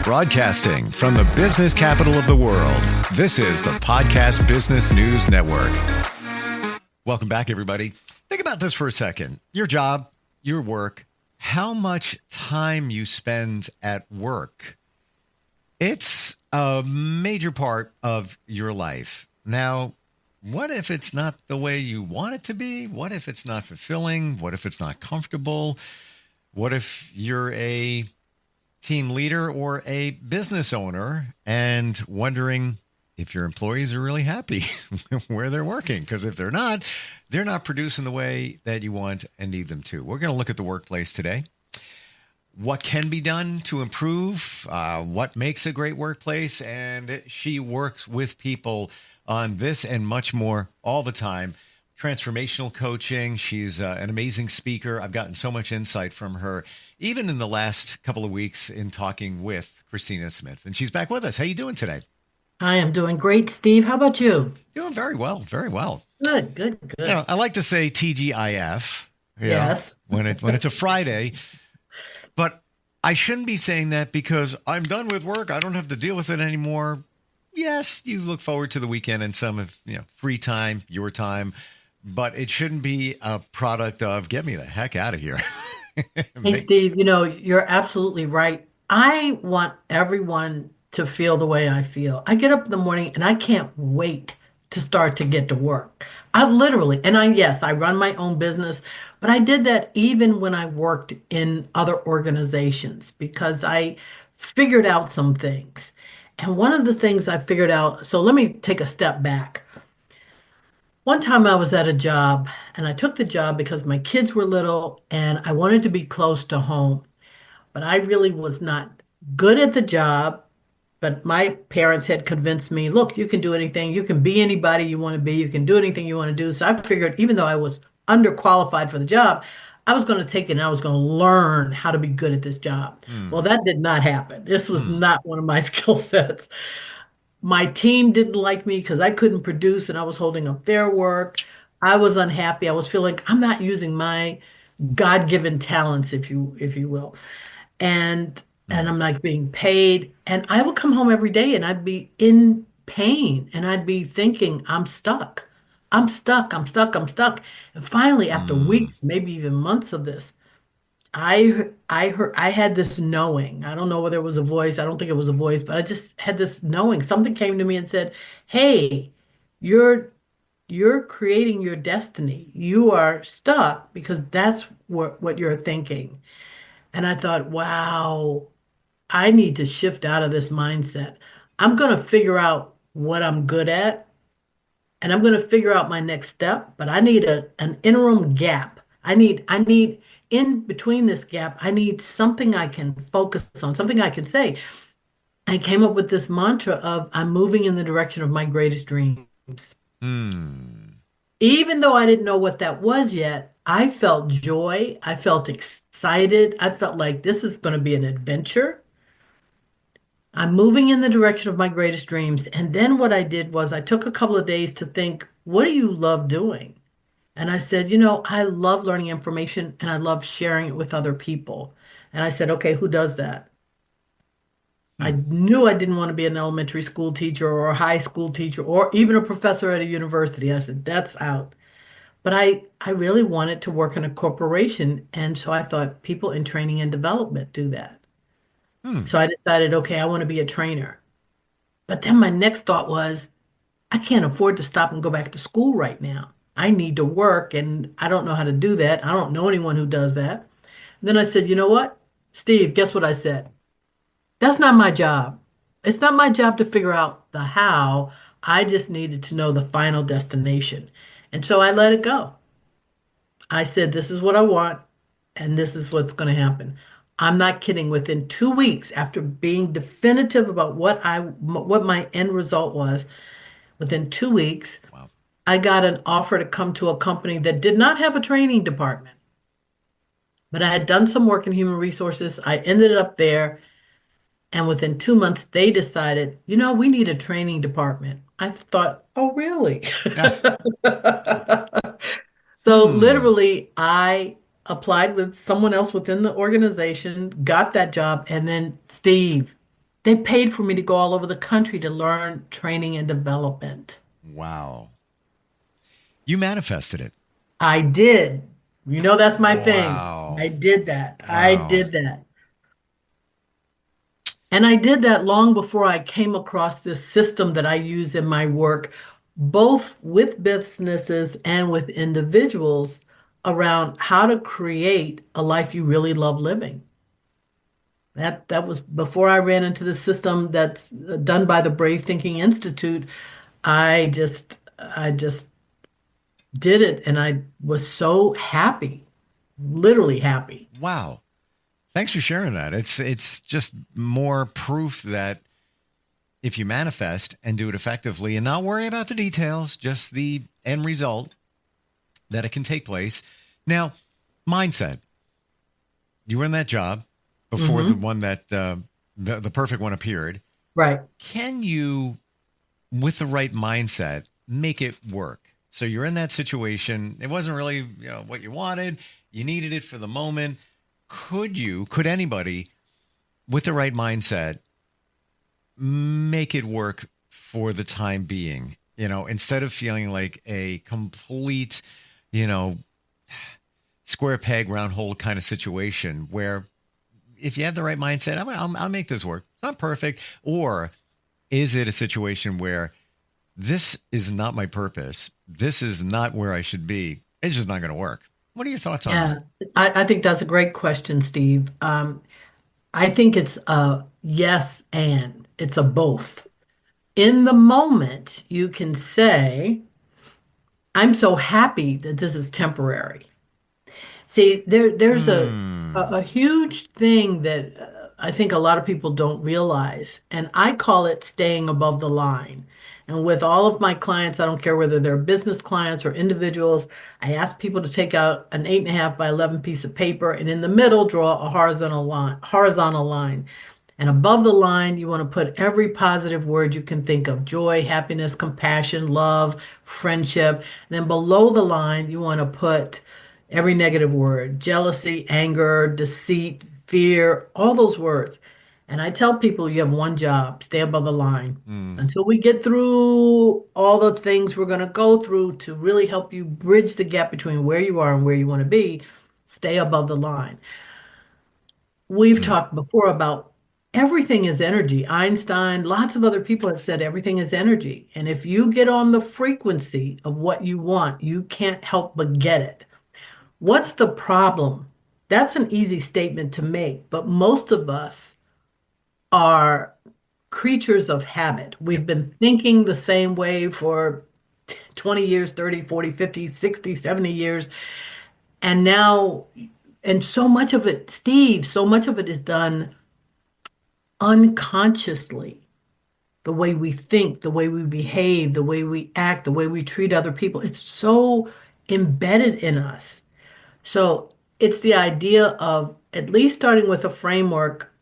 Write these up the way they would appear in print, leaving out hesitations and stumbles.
Broadcasting from the business capital of the world, this is the Podcast Business News Network. Welcome back, everybody. Think about this for a second. Your job, your work, how much time you spend at work. It's a major part of your life. Now, what if it's not the way you want it to be? What if it's not fulfilling? What if it's not comfortable? What if you're a team leader or a business owner and wondering if your employees are really happy where they're working? Because if they're not producing the way that you want and need them to. We're going to look at the workplace today. What can be done to improve? What makes a great workplace? And she works with people on this and much more all the time. Transformational coaching. She's an amazing speaker. I've gotten so much insight from her, even in the last couple of weeks in talking with Kristina Smith. And she's back with us. How you doing today? I am doing great, Steve. How about you? Doing very well, very well. Good. You know, I like to say TGIF. Yes. When it's a Friday, but I shouldn't be saying that because I'm done with work. I don't have to deal with it anymore. Yes, you look forward to the weekend and some of free time, your time, but it shouldn't be a product of get me the heck out of here. Hey, Steve, you're absolutely right. I want everyone to feel the way I feel. I get up in the morning and I can't wait to start to get to work. I run my own business, but I did that even when I worked in other organizations because I figured out some things. And one of the things I figured out, so let me take a step back. One time I was at a job and I took the job because my kids were little and I wanted to be close to home. But I really was not good at the job. But my parents had convinced me, look, you can do anything. You can be anybody you want to be. You can do anything you want to do. So I figured even though I was underqualified for the job, I was going to take it and I was going to learn how to be good at this job. Well, that did not happen. This was not one of my skill sets. My team didn't like me because I couldn't produce and I was holding up their work. I was unhappy. I was feeling I'm not using my God-given talents, if you will. And I'm not being paid. And I would come home every day and I'd be in pain and I'd be thinking, I'm stuck. I'm stuck. And finally, after weeks, maybe even months of this, I had this knowing. I don't know whether it was a voice. I don't think it was a voice, but I just had this knowing. Something came to me and said, hey, you're creating your destiny. You are stuck because that's what you're thinking. And I thought, wow, I need to shift out of this mindset. I'm going to figure out what I'm good at and I'm going to figure out my next step, but I need an interim gap. I need in between this gap, I need something I can focus on, something I can say. I came up with this mantra of I'm moving in the direction of my greatest dreams. Even though I didn't know what that was yet, I felt joy. I felt excited. I felt like this is going to be an adventure. I'm moving in the direction of my greatest dreams. And then what I did was I took a couple of days to think, what do you love doing? And I said, I love learning information and I love sharing it with other people. And I said, okay, who does that? I knew I didn't want to be an elementary school teacher or a high school teacher or even a professor at a university. I said, that's out. But I really wanted to work in a corporation. And so I thought people in training and development do that. So I decided, okay, I want to be a trainer. But then my next thought was, I can't afford to stop and go back to school right now. I need to work and I don't know how to do that. I don't know anyone who does that. And then I said, you know what, Steve, guess what I said? That's not my job. It's not my job to figure out the how. I just needed to know the final destination. And so I let it go. I said, this is what I want and this is what's going to happen. I'm not kidding. Within 2 weeks after being definitive about what my end result was, within 2 weeks, Wow. I got an offer to come to a company that did not have a training department. But I had done some work in human resources. I ended up there. And within 2 months, they decided, we need a training department. I thought, oh, really? So literally, I applied with someone else within the organization, got that job, and then Steve, They paid for me to go all over the country to learn training and development. Wow. You manifested it. I did. You know, that's my thing. I Wow. did that. I Wow. did that. And I did that long before I came across this system that I use in my work, both with businesses and with individuals around how to create a life you really love living. That was before I ran into the system that's done by the Brave Thinking Institute. I just did it and I was so happy, literally happy. Wow. Thanks for sharing that. It's just more proof that if you manifest and do it effectively and not worry about the details, just the end result, that it can take place. Now, mindset. You were in that job before the Hmm. one that the perfect one appeared. Right. Can you, with the right mindset, make it work? So you're in that situation. It wasn't really, what you wanted. You needed it for the moment. Could anybody with the right mindset make it work for the time being? Instead of feeling like a complete, you know, square peg, round hole kind of situation where if you have the right mindset, I'll make this work. It's not perfect. Or is it a situation where this is not my purpose? This is not where I should be. It's just not going to work. What are your thoughts on Yeah, that? I think that's a great question, Steve. I think it's a yes and it's a both. In the moment, you can say, I'm so happy that this is temporary. See, there's a Hmm. huge thing that I think a lot of people don't realize, and I call it staying above the line. And with all of my clients, I don't care whether they're business clients or individuals, I ask people to take out an 8.5 by 11 piece of paper and in the middle draw a horizontal line. And above the line, you want to put every positive word you can think of: joy, happiness, compassion, love, friendship. Then below the line, you want to put every negative word: jealousy, anger, deceit, fear, all those words. And I tell people you have one job: stay above the line. Hmm. Until we get through all the things we're going to go through to really help you bridge the gap between where you are and where you want to be, stay above the line. We've Hmm. talked before about everything is energy. Einstein, lots of other people have said everything is energy. And if you get on the frequency of what you want, you can't help but get it. What's the problem? That's an easy statement to make, but most of us are creatures of habit. Yep. We've been thinking the same way for 20 years, 30, 40, 50, 60, 70 years. And now, and so much of it, Steve, so much of it is done unconsciously. The way we think, the way we behave, the way we act, the way we treat other people. It's so embedded in us. So it's the idea of at least starting with a framework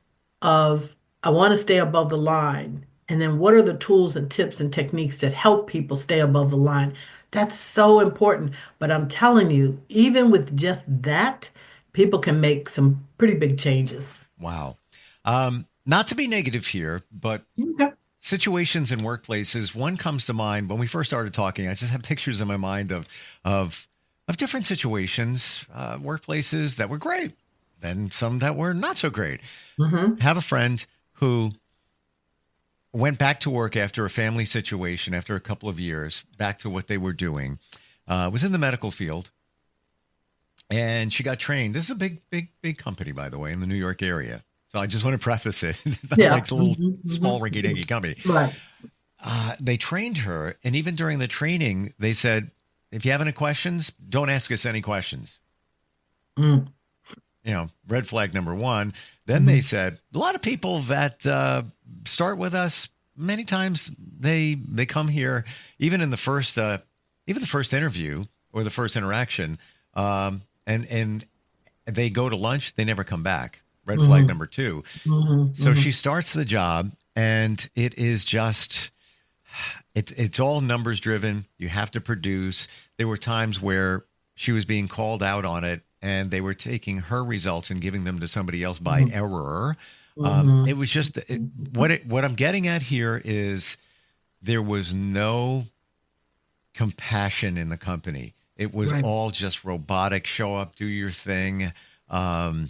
of, I want to stay above the line. And then what are the tools and tips and techniques that help people stay above the line? That's so important. But I'm telling you, even with just that, people can make some pretty big changes. Wow. Not to be negative here, but Okay. situations in workplaces, one comes to mind when we first started talking. I just have pictures in my mind of of different situations, workplaces that were great, then some that were not so great. Hmm. Have a friend who went back to work after a family situation, after a couple of years, back to what they were doing. Was in the medical field, and she got trained. This is a big, big, big company, by the way, in the New York area. So I just want to preface it. It's not like Yeah. it's a little Hmm. small Hmm. rinky-dinky company. Right. They trained her, and even during the training, they said, "If you have any questions, don't ask us any questions." Mm. Red flag number one. Then they Mhm. said a lot of people that start with us, many times they come here even the first interview or the first interaction, and they go to lunch, they never come back. Red flag Mhm. number two. Mhm. So she Mhm. starts the job, and it is just it's all numbers driven. You have to produce. There were times where she was being called out on it, and they were taking her results and giving them to somebody else by Mhm. error. Hmm. It was just what I'm getting at here is there was no compassion in the company. It was Right. all just robotic. Show up, do your thing. Um,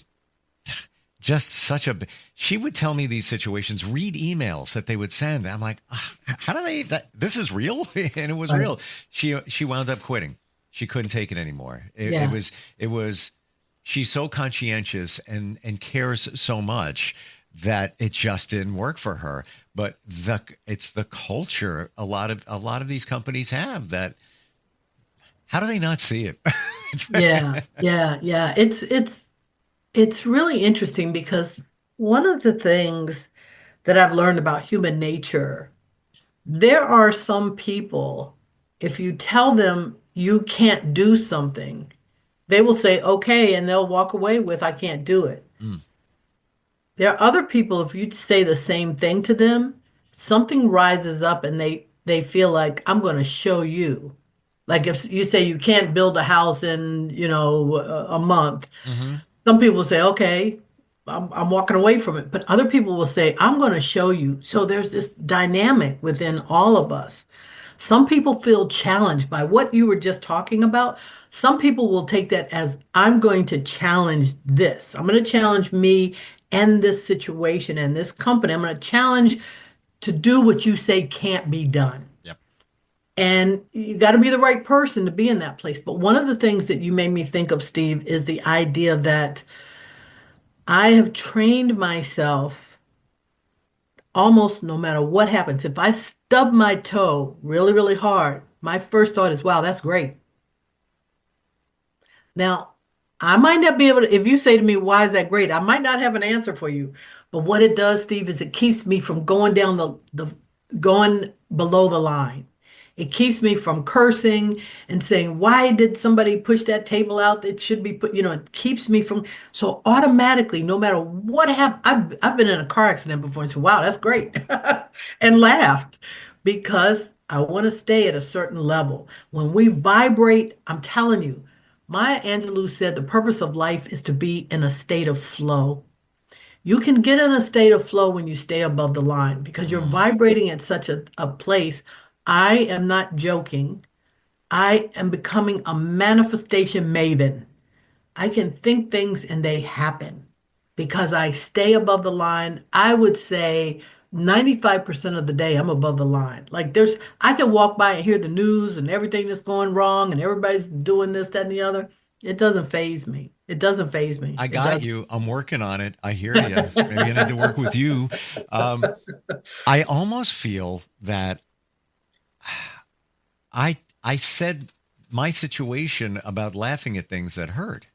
just such a. She would tell me these situations, read emails that they would send. I'm like, "Ugh, how do they? This is real, and it was Right. real. She wound up quitting. She couldn't take it anymore. It Yeah. was it was. She's so conscientious and cares so much that it just didn't work for her. But it's the culture a lot of these companies have that. How do they not see it? Yeah. Yeah. Yeah. It's really interesting because one of the things that I've learned about human nature, there are some people, if you tell them you can't do something, they will say, okay, and they'll walk away with, I can't do it. Mm, There are other people, if you say the same thing to them, something rises up and they feel like, I'm going to show you. Like if you say you can't build a house in, a month, hmm some people say, okay, I'm walking away from it. But other people will say, I'm going to show you. So there's this dynamic within all of us. Some people feel challenged by what you were just talking about. Some people will take that as I'm going to challenge this. I'm going to challenge me and this situation and this company. I'm going to challenge to do what you say can't be done. Yep. And you got to be the right person to be in that place. But one of the things that you made me think of, Steve, is the idea that I have trained myself almost no matter what happens. If I stub my toe really, really hard, my first thought is, wow, that's great. Now, I might not be able to, if you say to me, why is that great? I might not have an answer for you. But what it does, Steve, is it keeps me from going down the going below the line. It keeps me from cursing and saying, why did somebody push that table out? It should be put, it keeps me from, so automatically, no matter what happened, I've been in a car accident before and said, wow, that's great. And laughed because I want to stay at a certain level. When we vibrate, I'm telling you, Maya Angelou said the purpose of life is to be in a state of flow. You can get in a state of flow when you stay above the line because you're Mm. vibrating at such a place. I am not joking. I am becoming a manifestation maven. I can think things and they happen because I stay above the line. I would say 95% of the day I'm above the line. Like I can walk by and hear the news and everything that's going wrong and everybody's doing this, that, and the other. It doesn't phase me. It doesn't phase me. I It got doesn't. you. I'm working on it. I hear you. Maybe I need to work with you. Um, I almost feel that I said my situation about laughing at things that hurt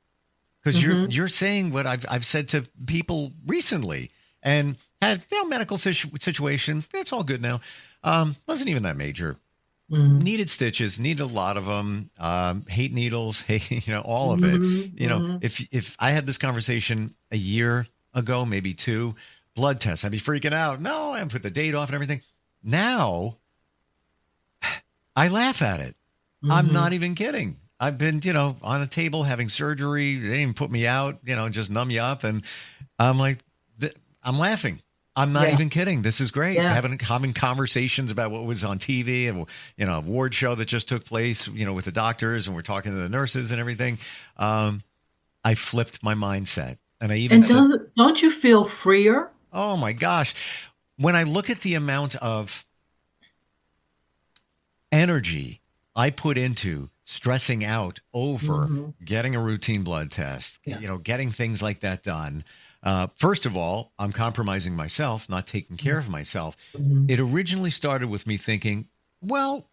because Hmm. you're saying what I've said to people recently and had medical situation. That's all good now. Wasn't even that major. Hmm. Needed stitches, needed a lot of them. Hate needles, hate all of it. Hmm. Hmm. If I had this conversation a year ago, maybe two, blood tests, I'd be freaking out. No, I put the date off and everything. Now I laugh at it. I'm Hmm. not even kidding. I've been, on a table having surgery. They didn't even put me out, just numb you up. And I'm like, I'm laughing. I'm not Yeah. even kidding. This is great. Yeah. Having conversations about what was on TV and, a award show that just took place, with the doctors and we're talking to the nurses and everything. I flipped my mindset. And I even And said, don't you feel freer? oh my gosh, when I look at the amount of energy I put into stressing out over Hmm. getting a routine blood test, Yeah. getting things like that done. First of all, I'm compromising myself, not taking care of myself. Hmm. It originally started with me thinking, well,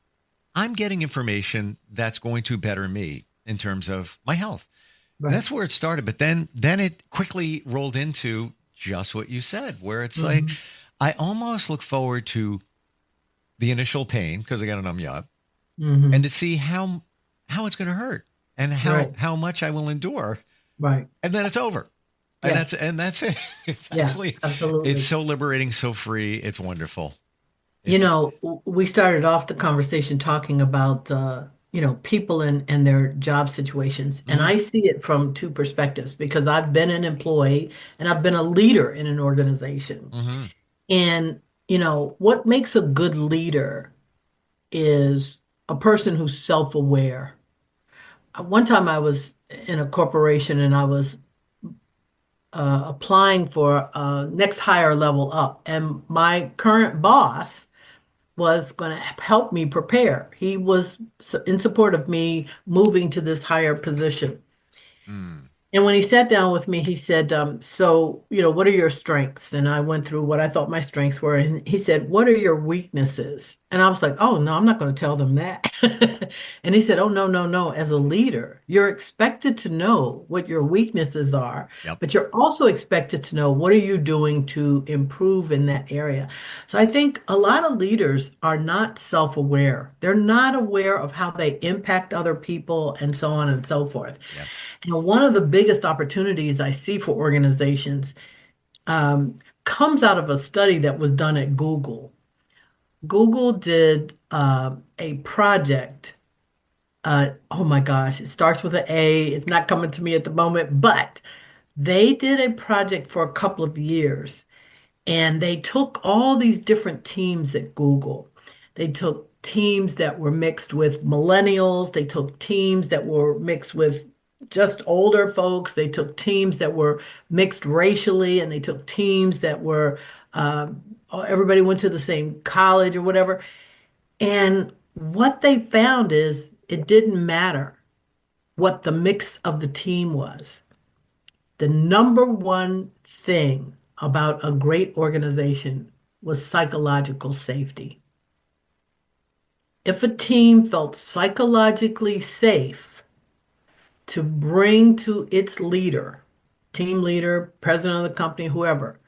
I'm getting information that's going to better me in terms of my health. Right. That's where it started. But then it quickly rolled into just what you said, where it's like, Hmm. I almost look forward to the initial pain because I got a numb up and Hmm. to see how it's going to hurt and how Right. how much I will endure, Right. and then it's over, and Yeah. that's it. It's Yeah. actually it's Absolutely. so liberating, so free. It's wonderful. You It's know, we started off the conversation talking about people in their job situations. And Hmm. I see it from two perspectives because I've been an employee and I've been a leader in an organization. Hmm. And, what makes a good leader is a person who's self-aware. One time I was in a corporation and I was applying for next higher level up, and my current boss was going to help me prepare. He was in support of me moving to this higher position. Mm. And when he sat down with me, he said, so, what are your strengths? And I went through what I thought my strengths were. And he said, what are your weaknesses? And I was like, oh, no, I'm not going to tell them that. And he said, oh, no, no, no. As a leader, you're expected to know what your weaknesses are, Yep. but you're also expected to know what are you doing to improve in that area. So I think a lot of leaders are not self-aware. They're not aware of how they impact other people and so on and so forth. Yep. One of the biggest opportunities I see for organizations comes out of a study that was done at Google. Google did a project. Oh my gosh, it starts with an A. It's not coming to me at the moment, but they did a project for a couple of years. And they took all these different teams at Google. They took teams that were mixed with millennials. They took teams that were mixed with just older folks. They took teams that were mixed racially, and they took teams that were everybody went to the same college or whatever. And what they found is it didn't matter what the mix of the team was. The number one thing about a great organization was psychological safety. If a team felt psychologically safe to bring to its leader, team leader, president of the company, whoever,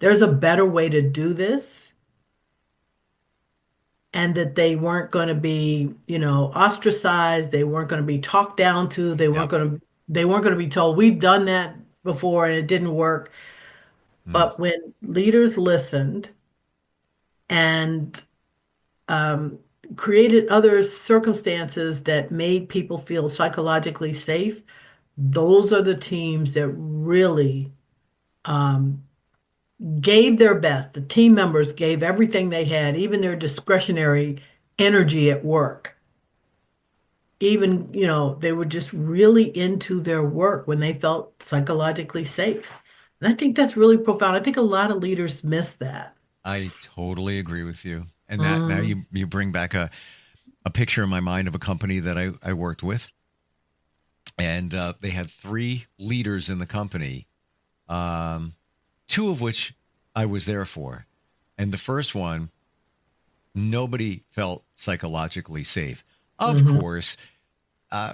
there's a better way to do this, and that they weren't going to be, ostracized, they weren't going to be talked down to, Yep. they weren't going to be told, we've done that before and it didn't work. Mm. But when leaders listened and um, created other circumstances that made people feel psychologically safe, those are the teams that really um, gave their best. The team members gave everything they had, even their discretionary energy at work. Even, they were just really into their work when they felt psychologically safe. And I think that's really profound. I think a lot of leaders miss that. I totally agree with you. And that now Mm, you bring back a picture in my mind of a company that I worked with. And they had three leaders in the company, um, two of which I was there for. And the first one, nobody felt psychologically safe. Of mhm. course,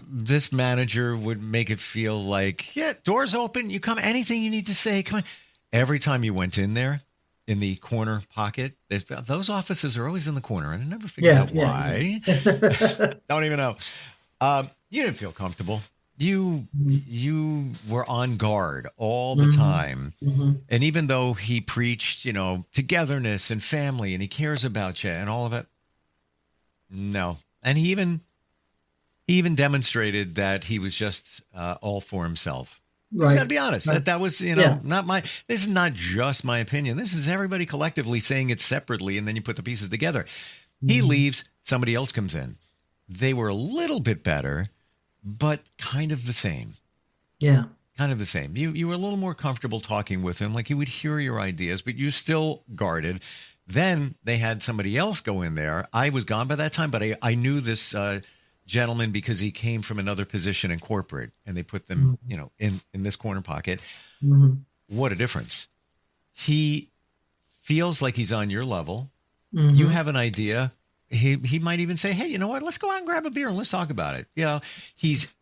this manager would make it feel like, yeah, doors open. You come, anything you need to say, come on. Every time you went in there, in the corner pocket, those offices are always in the corner, and I never figured Yeah, out yeah, why. yeah. Don't even know. You didn't feel comfortable. You were on guard all the Mhm, time. mhm. And even though he preached, togetherness and family, and he cares about you and all of it, no. And he even demonstrated that he was just all for himself. Just got to Right, be honest. right. That was, Yeah. not my. This is not just my opinion. This is everybody collectively saying it separately, and then you put the pieces together. He Mhm. leaves. Somebody else comes in. They were a little bit better, but kind of the same. Yeah. Kind of the same. You were a little more comfortable talking with him, like he would hear your ideas, but you still guarded. Then they had somebody else go in there. I was gone by that time, but I knew this gentleman because he came from another position in corporate, and they put them, Mhm, in this corner pocket. mhm, What a difference! He feels like he's on your level. You mhm. have an idea. He might even say, "Hey, you know what? Let's go out and grab a beer and let's talk about it." He's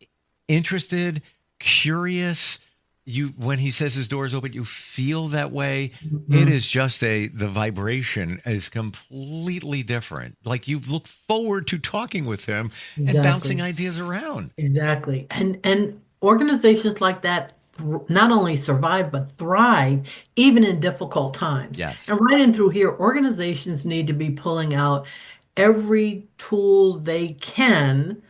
interested, curious. You When he says his door is open, you feel that way. It Mhm. is just the vibration is completely different. Like you look forward to talking with him and bouncing Exactly. ideas around. Exactly. And organizations like that not only survive but thrive even in difficult times. Yes. And right in through here, organizations need to be pulling out every tool they can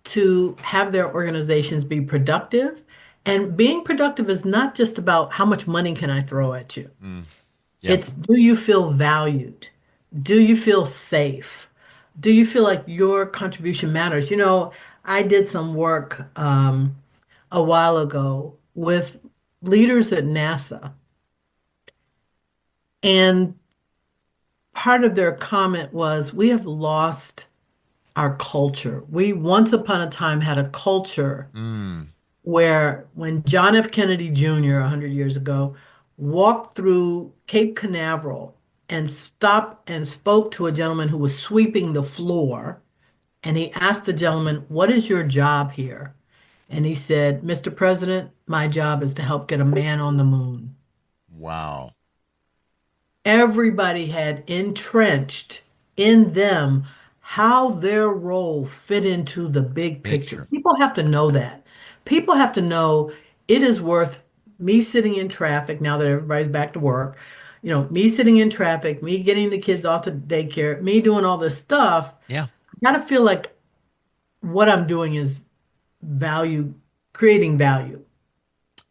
to have their organizations be productive. And being productive is not just about how much money can I throw at you. Mm. Yeah. It's, do you feel valued? Do you feel safe? Do you feel like your contribution matters? I did some work a while ago with leaders at NASA, and part of their comment was, we have lost our culture. We once upon a time had a culture Mm. where when John F. Kennedy Jr. 100 years ago walked through Cape Canaveral and stopped and spoke to a gentleman who was sweeping the floor, and he asked the gentleman, "What is your job here?" And he said, "Mr. President, my job is to help get a man on the moon." Wow. Everybody had entrenched in them how their role fit into the big picture. Picture. People have to know that. People have to know it is worth me sitting in traffic now that everybody's back to work, me sitting in traffic, me getting the kids off to daycare, me doing all this stuff. Yeah. I gotta feel like what I'm doing is value, creating value.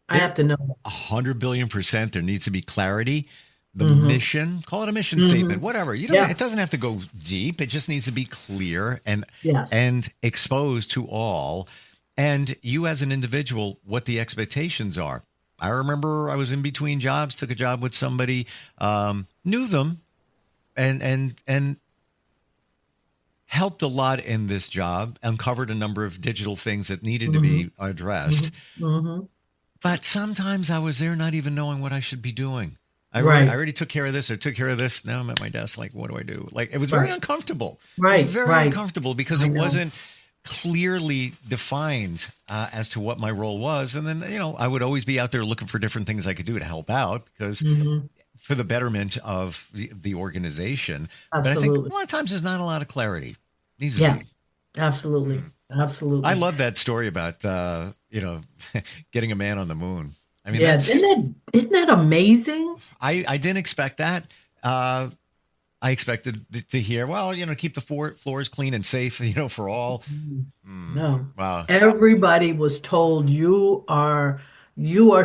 I There, have to know that. 100 billion%. There needs to be clarity. The Hmm. mission, call it a mission Hmm. statement, whatever. You don't. Yeah. It doesn't have to go deep. It just needs to be clear and Yes. exposed to all. And you, as an individual, what the expectations are. I remember I was in between jobs, took a job with somebody, knew them, and helped a lot in this job, uncovered a number of digital things that needed to Hmm. be addressed. Hmm. Hmm. But sometimes I was there not even knowing what I should be doing. I Right. already took care of this or took care of this. Now I'm at my desk. Like, what do I do? Like, it was very Right. uncomfortable. It was Right. very Right. uncomfortable because I it know. wasn't clearly defined as to what my role was. And then, I would always be out there looking for different things I could do to help out because Hmm. for the betterment of the organization. But I think a Absolutely. lot of times there's not a lot of clarity. Needs to Yeah. be. Absolutely. I Absolutely. love that story about, getting a man on the moon. I mean, Yeah. Isn't that amazing? I didn't expect that. Uh, I expected to hear, well, keep the floors clean and safe, for all. Mm, No. wow. Everybody was told, you are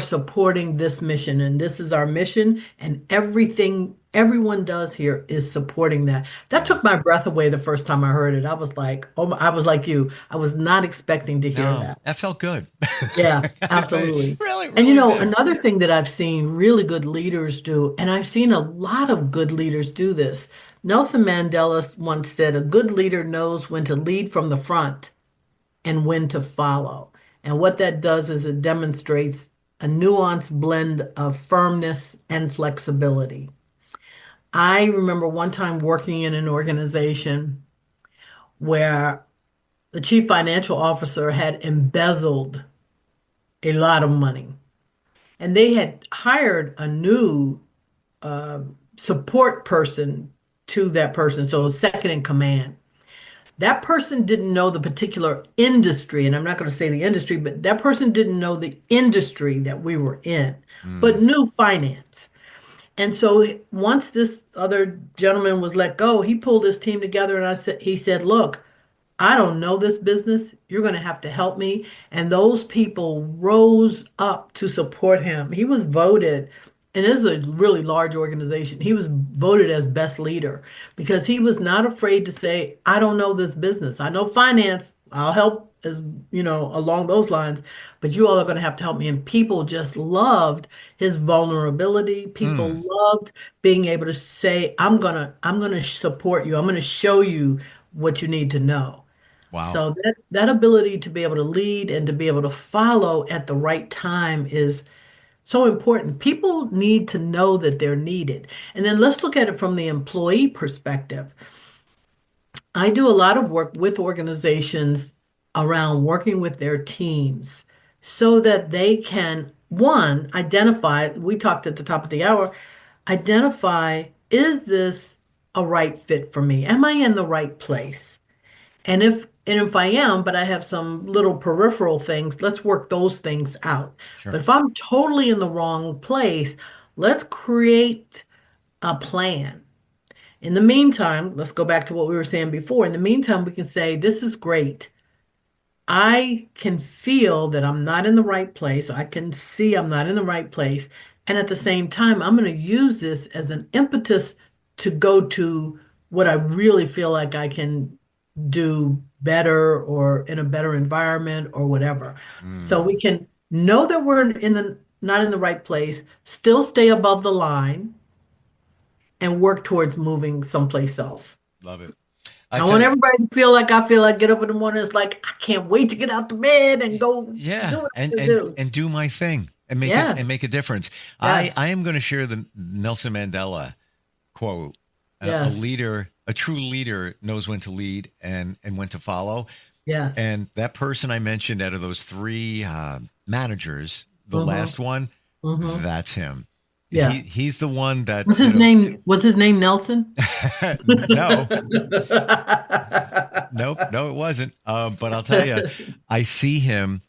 supporting this mission, and this is our mission, and everything everyone does here is supporting that. That Yeah. took my breath away the first time I heard it. I was like, oh, I was like you. I was not expecting to hear No, that. that felt good. Yeah, It absolutely. really, And really did. another thing that I've seen really good leaders do, and I've seen a lot of good leaders do this. Nelson Mandela once said, "A good leader knows when to lead from the front and when to follow." And what that does is it demonstrates a nuanced blend of firmness and flexibility. I remember one time working in an organization where the chief financial officer had embezzled a lot of money. And they had hired a new support person to that person, so second in command. That person didn't know the particular industry, and I'm not going to say the industry, but that person didn't know the industry that we were in, but Mm, knew finance. And so once this other gentleman was let go, he pulled his team together and he said, "Look, I don't know this business. You're going to have to help me." And those people rose up to support him. He was voted, and this is a really large organization. He was voted as best leader because he was not afraid to say, "I don't know this business. I know finance. I'll help as, along those lines, but you all are going to have to help me." And people just loved his vulnerability. People mm, loved being able to say, I'm going to support you. I'm going to show you what you need to know. wow. So that ability to be able to lead and to be able to follow at the right time is so important. People need to know that they're needed. And then let's look at it from the employee perspective. I do a lot of work with organizations around working with their teams so that they can, one, identify, we talked at the top of the hour, identify, is this a right fit for me? Am I in the right place? And if I am, but I have some little peripheral things, let's work those things out. Sure. But if I'm totally in the wrong place, let's create a plan. In the meantime, let's go back to what we were saying before. In the meantime, we can say, this is great. I can feel that I'm not in the right place. I can see I'm not in the right place. And at the same time, I'm going to use this as an impetus to go to what I really feel like I can do better or in a better environment or whatever. So we can know that we're not in the right place, still stay above the line, and work towards moving someplace else. Love it. I want everybody to feel like I feel like get up in the morning. It's like, I can't wait to get out the bed and go do what I do. And do my thing and make a difference. Yes. I am going to share the Nelson Mandela quote. A true leader knows when to lead and when to follow. Yes. And that person I mentioned out of those three managers, the last one, that's him. Yeah. He's the one that was his name. Was his name Nelson? No. No, it wasn't. But I'll tell you, I see him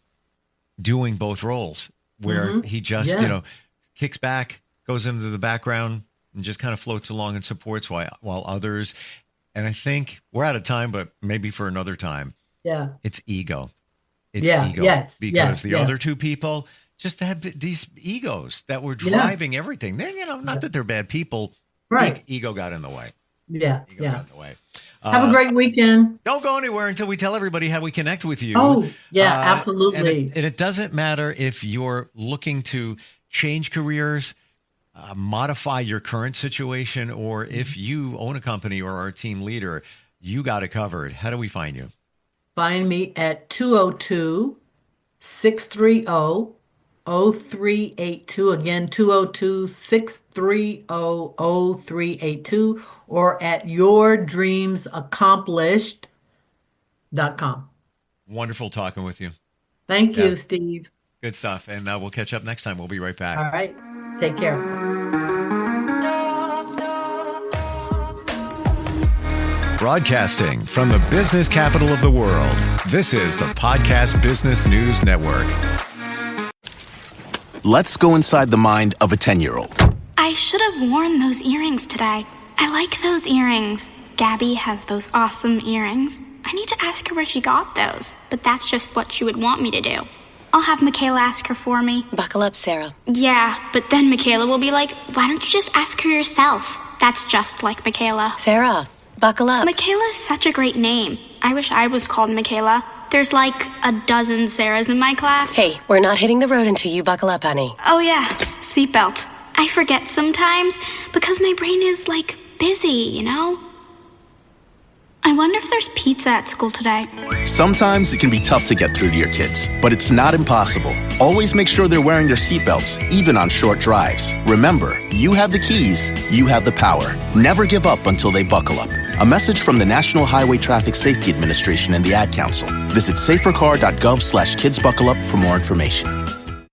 doing both roles where he just, kicks back, goes into the background and just kind of floats along and supports while others. And I think we're out of time, but maybe for another time. Yeah. It's ego. It's ego. Yes. Because the other two people just had these egos that were driving everything. They, not that they're bad people. Right. Ego got in the way. Yeah. Ego got in the way. Have a great weekend. Don't go anywhere until we tell everybody how we connect with you. Oh, yeah, absolutely. And it doesn't matter if you're looking to change careers, modify your current situation, or if you own a company or are a team leader, you got it covered. How do we find you? Find me at 202-630-0382. Again, 202-630-0382, or at yourdreamsaccomplished.com. Wonderful talking with you. Thank you, Steve. Good stuff. And we'll catch up next time. We'll be right back. All right. Take care. Broadcasting from the business capital of the world, this is the Podcast Business News Network. Let's go inside the mind of a 10-year-old. I should have worn those earrings today. I like those earrings. Gabby has those awesome earrings. I need to ask her where she got those, but that's just what she would want me to do. I'll have Michaela ask her for me. Buckle up, Sarah. Yeah, but then Michaela will be like, why don't you just ask her yourself? That's just like Michaela. Sarah, buckle up. Michaela's such a great name. I wish I was called Michaela. There's like a dozen Sarahs in my class. Hey, we're not hitting the road until you buckle up, honey. Oh yeah, seatbelt. I forget sometimes because my brain is like busy, I wonder if there's pizza at school today. Sometimes it can be tough to get through to your kids, but it's not impossible. Always make sure they're wearing their seatbelts, even on short drives. Remember, you have the keys, you have the power. Never give up until they buckle up. A message from the National Highway Traffic Safety Administration and the Ad Council. Visit safercar.gov/kidsbuckleup for more information.